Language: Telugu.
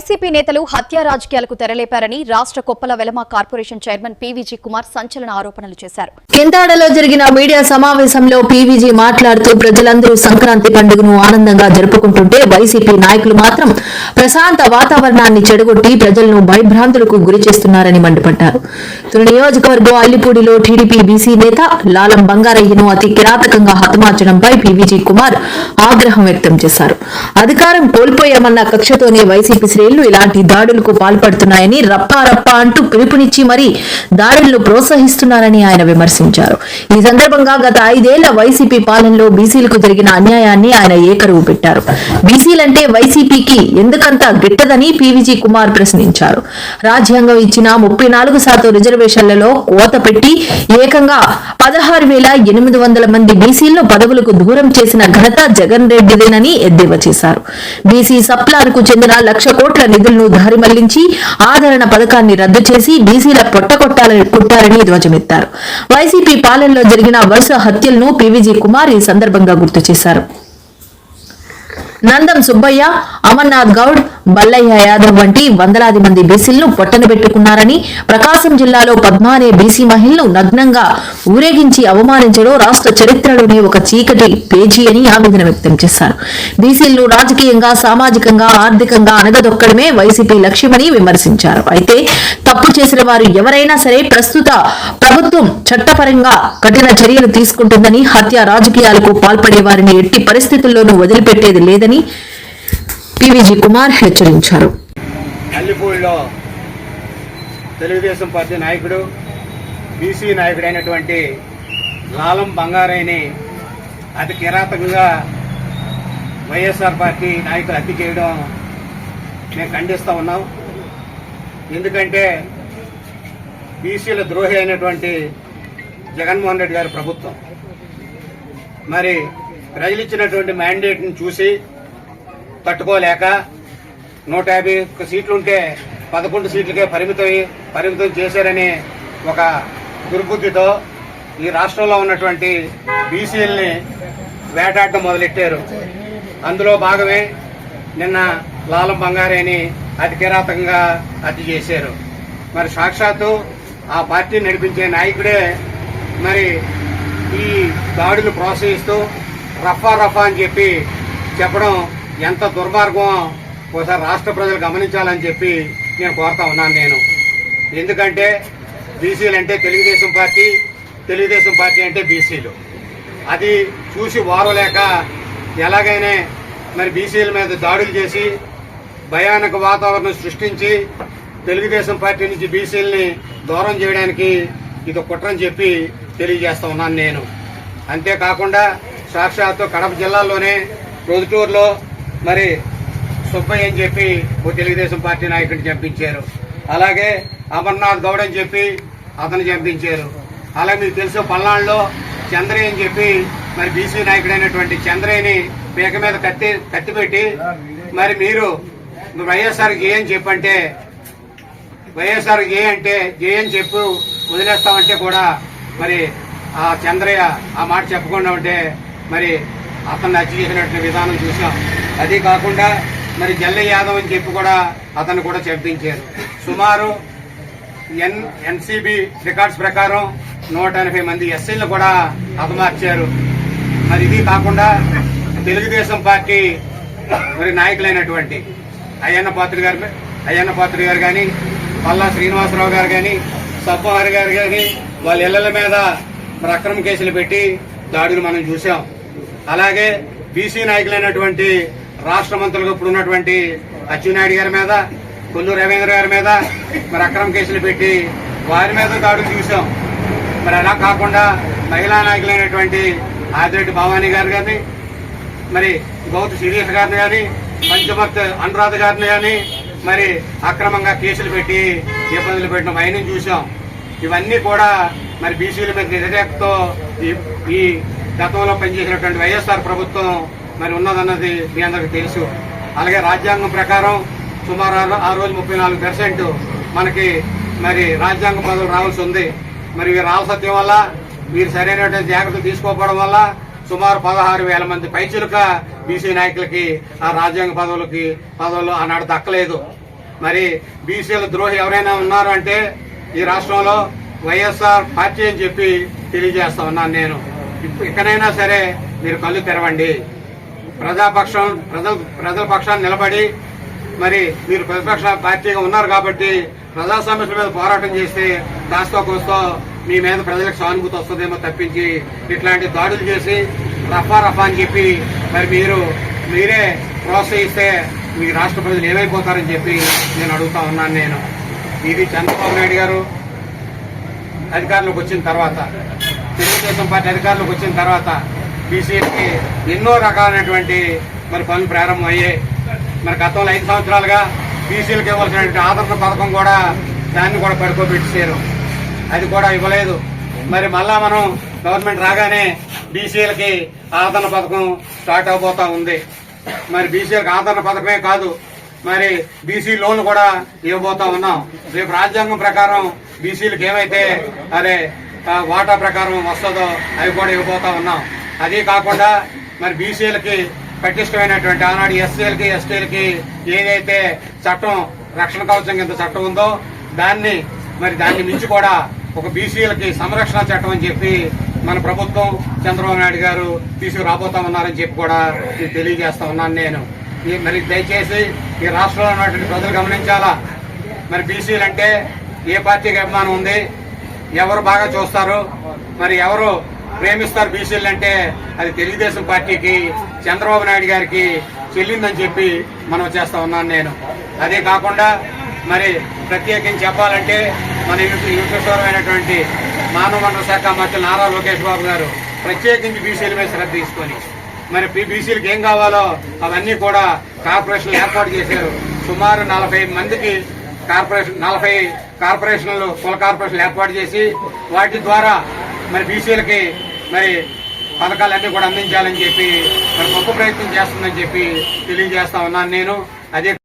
వైసీపీ నేతలు హత్యా రాజకీయాలకు తెరలేపారని రాష్ట్ర కొప్పల వెలమ కార్పొరేషన్ చైర్మన్ పీవీజీ కుమార్ సంచలన ఆరోపణలు చేశారు. కింతాడలో జరిగిన మీడియా సమావేశంలో పీవీజీ మాట్లాడుతూ ప్రజలందరూ సంక్రాంతి పండుగను ఆనందంగా జరుపుకుంటుంటే వైసీపీ నాయకులు మాత్రం ప్రశాంత వాతావరణాన్ని చెడగొట్టి ప్రజలను భయభ్రాంతులకు గురి చేస్తున్నారని మండిపడ్డారు. తుని నియోజకవర్గం అల్లిపూడిలో టీడీపీ బీసీ నేత లాలం బంగారయ్యను అతి కిరాతకంగా హతమార్చడంపై పీవీజీ కుమార్ ఆగ్రహం వ్యక్తం చేశారు. అధికారం కోల్పోయామన్న కక్షతోనే వైసీపీ శ్రేణులు ఇలాంటి దాడులకు పాల్పడుతున్నాయని రప్పారప్పా అంటూ పిలుపునిచ్చి మరీ దాడులను ప్రోత్సహిస్తున్నారని ఆయన విమర్శించారు. ఈ సందర్భంగా గత 5 ఏళ్ల వైసీపీ పాలనలో బీసీలకు జరిగిన అన్యాయాన్ని ఆయన ఏకరువు పెట్టారు. బీసీలంటే వైసీపీకి ఎందుకంత గిట్టదని పీవీజీ కుమార్ ప్రశ్నించారు. రాజ్యాంగం ఇచ్చిన 34% రిజర్వేషన్లలో కోత పెట్టి ఏకంగా 16,800 మంది బీసీలను పదవులకు దూరం చేసిన ఘనత జగన్ రెడ్డిదేనని ఎద్దేవా చేశారు. బీసీ సప్లార్కు చెందిన 1,00,000 కోట్ల నిధులను దారి మళ్లించి ఆదరణ పథకాన్ని రద్దు చేసి బీసీల కొట్టారని ధ్వజమెత్తారు. వైసీపీ పాలనలో జరిగిన వరుస హత్యలను పీవీజీ కుమార్ ఈ సందర్భంగా గుర్తు చేశారు. నందం సుబ్బయ్య, అమర్నాథ్ గౌడ్, బల్లయ్య యాదవ్ వంటి వందలాది మంది బీసీలను పొట్టనబెట్టుకున్నారని, ప్రకాశం జిల్లాలో పద్మ అనే బీసీ మహిళను నగ్నంగా ఊరేగించి అవమానించడం రాష్ట్ర చరిత్రలోనే ఒక చీకటి పేజీ అని ఆవేదన వ్యక్తం చేశారు. బీసీలను రాజకీయంగా, సామాజికంగా, ఆర్థికంగా అనగదొక్కడమే వైసీపీ లక్ష్యమని విమర్శించారు. అయితే తప్పు చేసిన వారు ఎవరైనా సరే ప్రస్తుత ప్రభుత్వం చట్టపరంగా కఠిన చర్యలు తీసుకుంటుందని, హత్య రాజకీయాలకు పాల్పడే వారిని ఎట్టి పరిస్థితుల్లోనూ వదిలిపెట్టేది లేదని పీవీజీ కుమార్ హెచ్చరించారు. అల్లిపూడిలో తెలుగుదేశం పార్టీ నాయకుడు, బీసీ నాయకుడైనటువంటి లాలం బంగారయ్యని అతి కిరాతకంగా వైఎస్ఆర్ పార్టీ నాయకులు హత్య చేయడం మేము ఖండిస్తూ ఉన్నాం. ఎందుకంటే బీసీల ద్రోహి అయినటువంటి జగన్మోహన్ రెడ్డి గారి ప్రభుత్వం మరి ప్రజలు ఇచ్చినటువంటి మ్యాండేట్ని చూసి తట్టుకోలేక 150 సీట్లుంటే 11 సీట్లకే పరిమితం చేశారని ఒక దుర్బుద్ధితో ఈ రాష్ట్రంలో ఉన్నటువంటి బీసీలని వేటాడటం మొదలెట్టారు. అందులో భాగమే నిన్న లాలం బంగారయ్యని అతి కిరాతకంగా హత్య చేశారు. మరి సాక్షాత్తు ఆ పార్టీ నడిపించే నాయకుడే మరి ఈ దాడులు ప్రోత్సహిస్తూ రఫా అని చెప్పి చెప్పడం ఎంత దుర్మార్గం ఒకసారి రాష్ట్ర ప్రజలు గమనించాలని చెప్పి నేను కోరుతా ఉన్నాను. ఎందుకంటే బీసీలు అంటే తెలుగుదేశం పార్టీ అంటే బీసీలు. అది చూసి వారలేక ఎలాగైనా మరి బీసీల మీద దాడులు చేసి భయానక వాతావరణం సృష్టించి తెలుగుదేశం పార్టీ నుంచి బీసీలని దూరం చేయడానికి ఇది కుట్రని చెప్పి తెలియజేస్తా ఉన్నాను నేను. అంతేకాకుండా సాక్షాత్తు కడప జిల్లాలోనే ప్రొద్దుటూరులో మరి సుబ్బయ్య అని చెప్పి ఓ తెలుగుదేశం పార్టీ నాయకుడిని చంపించారు. అలాగే అమర్నాథ్ గౌడ్ అని చెప్పి అతను చంపించారు. అలాగే మీకు తెలుసు పల్నాడులో చంద్రయ్య అని చెప్పి మరి బీసీ నాయకుడైనటువంటి చంద్రయ్యని పీక మీద కత్తి పెట్టి మరి మీరు వైఎస్ఆర్కి ఏ అని చెప్పంటే వైఎస్ఆర్కి ఏ అంటే ఏ అని చెప్పు వదిలేస్తామంటే కూడా మరి ఆ చంద్రయ్య ఆ మాట చెప్పకుండా ఉంటే మరి అతన్ని హత్య చేసినటువంటి విధానం చూసాం. అది కాకుండా మరి జల్లయ్య యాదవ్ అని చెప్పి కూడా అతను కూడా చంపించారు. సుమారు ఎన్సీబీ రికార్డ్స్ ప్రకారం 180 మంది ఎస్సీలను కూడా హతమార్చారు. మరి ఇది కాకుండా తెలుగుదేశం పార్టీ మరి నాయకులైనటువంటి అయ్యన్న పాత్రి గారు కానీ, పల్లా శ్రీనివాసరావు గారు కానీ, సబ్బహరి గారు కానీ వాళ్ళ ఇళ్ల మీద మరి అక్రమ కేసులు పెట్టి దాడులు మనం చూసాం. అలాగే బీసీ నాయకులైనటువంటి రాష్ట్ర మంత్రులుగా ఇప్పుడు ఉన్నటువంటి అచ్చెన్నాయుడు గారి మీద, కొల్లు రవీంద్ర గారి మీద మరి అక్రమ కేసులు పెట్టి వారి మీద దాడులు చూసాం. మరి అలా కాకుండా మహిళా నాయకులైనటువంటి ఆదిరెడ్డి భవానీ గారు కానీ, మరి గౌతు శిరీష్ గారిని కానీ, పంచమర్తి అనురాధ గారిని కానీ మరి అక్రమంగా కేసులు పెట్టి ఇబ్బందులు పెట్టిన వైనం చూసాం. ఇవన్నీ కూడా మరి బీసీల మీద వ్యతిరేకతతో ఈ గతంలో పనిచేసినటువంటి వైఎస్ఆర్ ప్రభుత్వం మరి ఉన్నదన్నది మీ అందరికీ తెలుసు. అలాగే రాజ్యాంగం ప్రకారం సుమారు ఆ రోజు 34% మనకి మరి రాజ్యాంగ పదవులు రావాల్సి ఉంది. మరి వీరు రావాల్సత్యం వల్ల వీరు సరైనటువంటి జాగ్రత్తలు తీసుకోకపోవడం వల్ల సుమారు 16,000 మంది పైచులుక బీసీ నాయకులకి ఆ రాజ్యాంగ పదవులు ఆనాడు దక్కలేదు. మరి బీసీల ద్రోహి ఎవరైనా ఉన్నారు అంటే ఈ రాష్ట్రంలో వైఎస్ఆర్ పార్టీ అని చెప్పి తెలియజేస్తా ఉన్నాను నేను. ఇకనైనా సరే మీరు కళ్ళు తెరవండి, ప్రజల పక్షాన్ని నిలబడి, మరి మీరు ప్రతిపక్ష పార్టీగా ఉన్నారు కాబట్టి ప్రజా సమస్యల మీద పోరాటం చేస్తే కాస్తో కోస్తో మీ మీద ప్రజలకు సానుభూతి వస్తుందేమో తప్పించి ఇట్లాంటి దాడులు చేసి రఫా అని చెప్పి మరి మీరే ప్రోత్సహిస్తే మీ రాష్ట్ర ప్రజలు ఏమైపోతారని చెప్పి నేను అడుగుతా ఉన్నాను. నేను ఇది చంద్రబాబు నాయుడు గారు అధికారంలోకి వచ్చిన తర్వాత, తెలుగుదేశం పార్టీ అధికారంలోకి వచ్చిన తర్వాత బీసీలకి ఎన్నో రకాలైనటువంటి మరి పనులు ప్రారంభమయ్యాయి. మరి గతంలో 5 సంవత్సరాలుగా బీసీలకు ఇవ్వాల్సినటువంటి ఆదరణ పథకం కూడా దాన్ని కూడా పడుకోబెట్టేశారు, అది కూడా ఇవ్వలేదు. మరి మళ్ళా మనం గవర్నమెంట్ రాగానే బీసీలకి ఆదరణ పథకం స్టార్ట్ అవబోతా ఉంది. మరి బీసీలకు ఆదరణ పథకమే కాదు, మరి బీసీ లోన్లు కూడా ఇవ్వబోతా ఉన్నాం. రేపు రాజ్యాంగం ప్రకారం బీసీలకు ఏమైతే వాటా ప్రకారం వస్తుందో అవి కూడా ఇవ్వబోతా ఉన్నాం. అదే కాకుండా మరి బీసీలకి పటిష్టమైనటువంటి ఆనాడు ఎస్సీలకి ఎస్టీలకి ఏదైతే చట్టం రక్షణ కవచం కింద చట్టం ఉందో దాన్ని మించి కూడా ఒక బీసీలకి సంరక్షణ చట్టం అని చెప్పి మన ప్రభుత్వం చంద్రబాబు నాయుడు గారు తీసుకురాబోతా ఉన్నారని చెప్పి కూడా తెలియజేస్తా ఉన్నాను నేను. మరి దయచేసి ఈ రాష్ట్రంలో ఉన్నటువంటి ప్రజలు గమనించాలా, మరి బీసీలు అంటే ఏ పార్టీకి అభిమానం ఉంది, ఎవరు బాగా చూస్తారు, మరి ఎవరు ప్రేమిస్తారు బీసీలు అంటే అది తెలుగుదేశం పార్టీకి చంద్రబాబు నాయుడు గారికి చెల్లిందని చెప్పి మనం చేస్తా ఉన్నాను నేను. అదే కాకుండా మరి ప్రత్యేకించి చెప్పాలంటే మన యువకమైనటువంటి మానవ వనరుల శాఖ మంత్రి నారా లోకేష్ బాబు గారు ప్రత్యేకించి బీసీల మీద శ్రద్ధ తీసుకొని మరి బీసీలకు ఏం కావాలో అవన్నీ కూడా కార్పొరేషన్లు ఏర్పాటు చేశారు. సుమారు 40 మందికి 40 కార్పొరేషన్లు కుల కార్పొరేషన్లు ఏర్పాటు చేసి వాటి ద్వారా మరి బీసీలకి మరి పథకాలన్నీ కూడా అందించాలని చెప్పి మరి గొప్ప ప్రయత్నం చేస్తుందని చెప్పి తెలియజేస్తా ఉన్నాను నేను. అదే